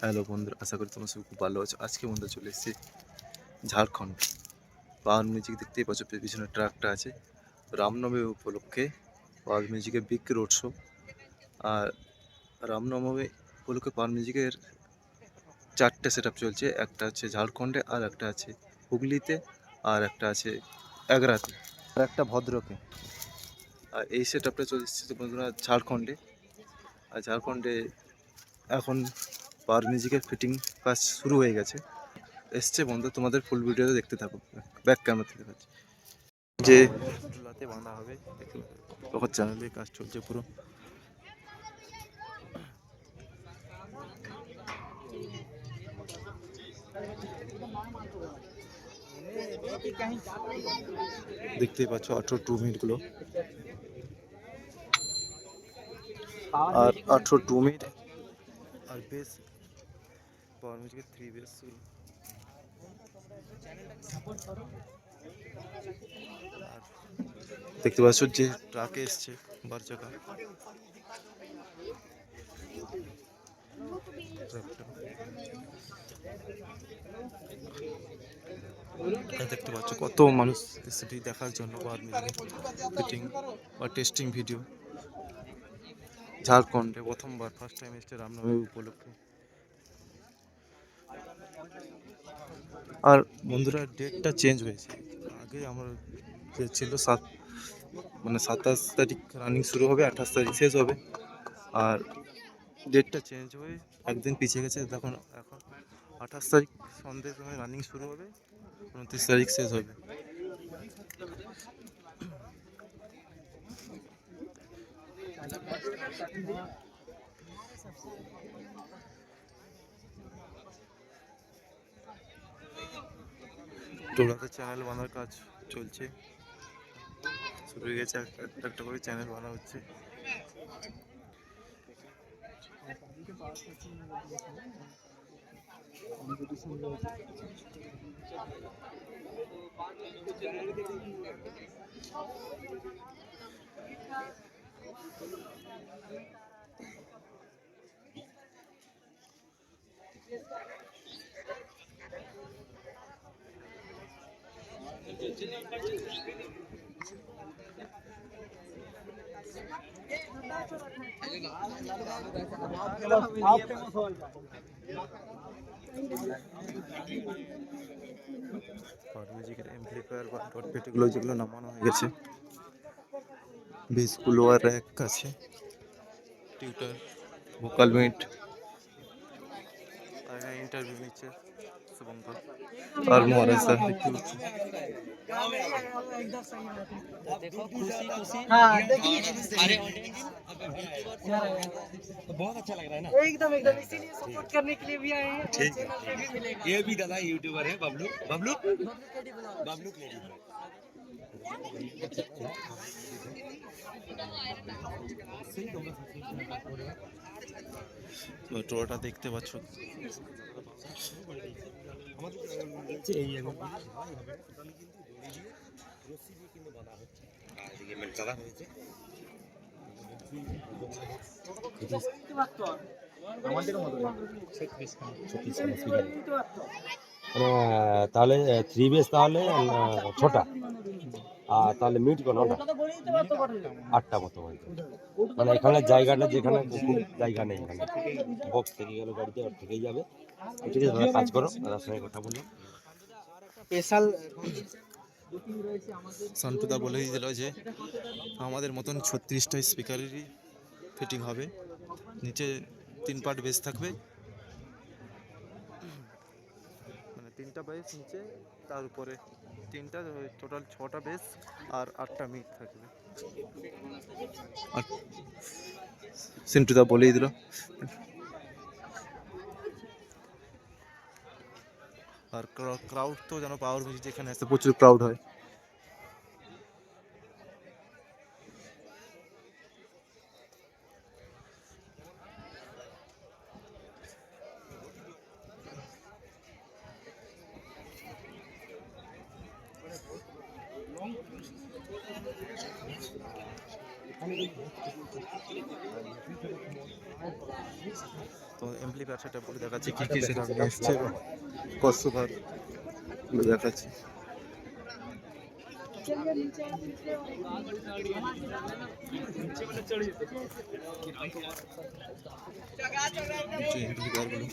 Hello বন্ধুরা, আশা করি তোমরা সব খুব ভালো আছো। আজকে বন্ধুরা চলে এসেছি ঝাড়খণ্ড। পাওয়ার মিউজিক দেখতেই পাচ্ছ, পিছনে ট্রাকটা আছে। রামনবমী উপলক্ষে পাওয়ার মিউজিকের বিগ রোড শো। আর রামনবমী উপলক্ষে পাওয়ার মিউজিকের 4টে সেট আপ চলছে। একটা আছে ঝাড়খণ্ডে, আর একটা আছে হুগলিতে, আর একটা আছে এগরাতে, আর একটা ভদ্রকে। আর এই সেট আপটা চলে এসেছে বন্ধুরা ঝাড়খণ্ডে। আর ঝাড়খণ্ডে এখন পাওয়ার মিউজিকের ফিটিং কাজ শুরু হয়ে গেছে। এসছে বন্ধু, তোমাদের ফুল ভিডিওতে দেখতে থাকো। ব্যাক ক্যামেরা থেকে দেখাচ্ছি যে চুলাতে বাঁধা হবে। তখন চ্যানেলে কাজ চলছে পুরো। দেখতেই পাচ্ছ 18 মিনিটগুলো, আর 18 মিনিট। আর বেস পাওয়ার মিউজিকের 3 বেস। আর দেখতে পাচ্ছ যে ট্রাকে এসছে বার চাকা। দেখতে পাচ্ছ কত মানুষ সেটি দেখার জন্য পাওয়ার মিউজিকের ফিটিং বা টেস্টিং ভিডিও। ঝাড়খণ্ডে প্রথমবার ফার্স্ট টাইম এসছে রামনবমী উপলক্ষে। আর বন্ধুরা ডেটটা চেঞ্জ হয়েছে। আগে আমার যে ছিল 27 তারিখ রানিং শুরু হবে, 28 তারিখ শেষ হবে। আর ডেটটা চেঞ্জ হয়ে একদিন পিছিয়ে গেছে। এখন 28 তারিখ সন্ধ্যের সময় রানিং শুরু হবে, 29 তারিখ শেষ হবে। টোলাতে চ্যানেল বানার কাজ চলছে, শুরু হয়ে গেছে। একটা করে চ্যানেল বানা হচ্ছে। মিউজিকের এমপ্লিফায়ার বা ডট পেটিগুলো যেগুলো নামানো হয়ে গেছে, বেসগুলো আর র্যাক আছে, টিউটার, ভোকাল মিট। আর এখানে ইন্টারভিউ নিচ্ছে শুভঙ্কর আর মহারাজ স্যার। দেখতে পাচ্ছি देखो खुशी खुशी बहुत अच्छा लग रहा है ना। एकदम एकदम इसीलिए सपोर्ट करने के लिए भी आए हैं। ठीक चैनल पे भी मिलेगा। ये भी दादा यूट्यूबर है बबलू बबलू बबलू क्लेडी। টোটাটা দেখতে পাচ্ছ। তাহলে 3 বেস তাহলে 6টা, আর তাহলে মিট কোনটা 8টা মতো হয়তো। মানে এখানে জায়গাটা যেখানে জায়গা নেই, এখানে বক্স থেকে গেল গাড়িতে আর থেকেই যাবে। ঠিক আছে, কাজ করো, দাদার সঙ্গে কথা বললাম। স্পেশাল সন্টুদা বলেই দিল যে আমাদের মতন 36টা স্পিকারেরই ফিটিং হবে। নিচে 3 পার্ট বেস থাকবে, মানে 3টা বেস নিচে, তার উপরে 3টা, টোটাল 6টা বেস আর 8টা মিট থাকবে। আর সিন্টুদা বলেই দিল। আর ক্রাউড তো যেন পাওয়ার মিউজিক যেখানে আসতে প্রচুর ক্রাউড হয়। তো এমপ্লিফায়ার সেটা বলে দেখাচ্ছি কি কি সেটা নিয়ে এসছে এবং কসুভার দেখাচ্ছি। যে এমপ্লিফায়ারগুলো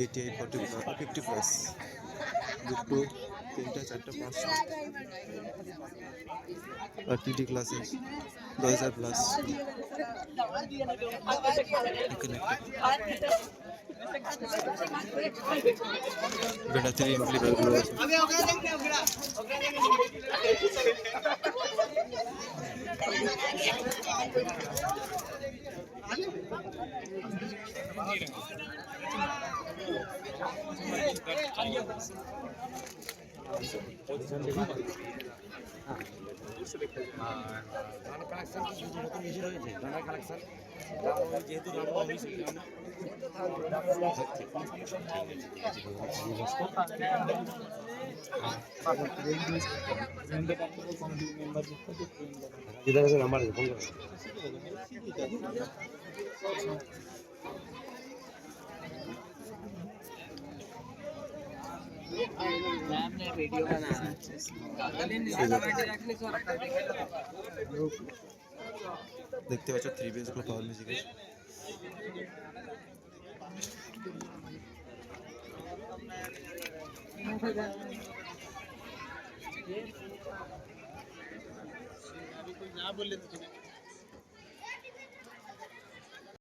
88 40 50 প্লাস দুটো তিনটা চারটা পাঁচটা আর টিটি ক্লাসে 10,000 প্লাস। এখানে বেটা 3 এমপ্লিফায়ারগুলো আছে। নাম্বার ফোন করে वीडियो बनाना দেখতে পাচ্ছ 3 বেস গুলো পাওয়ার মিউজিকের। ना बोले तो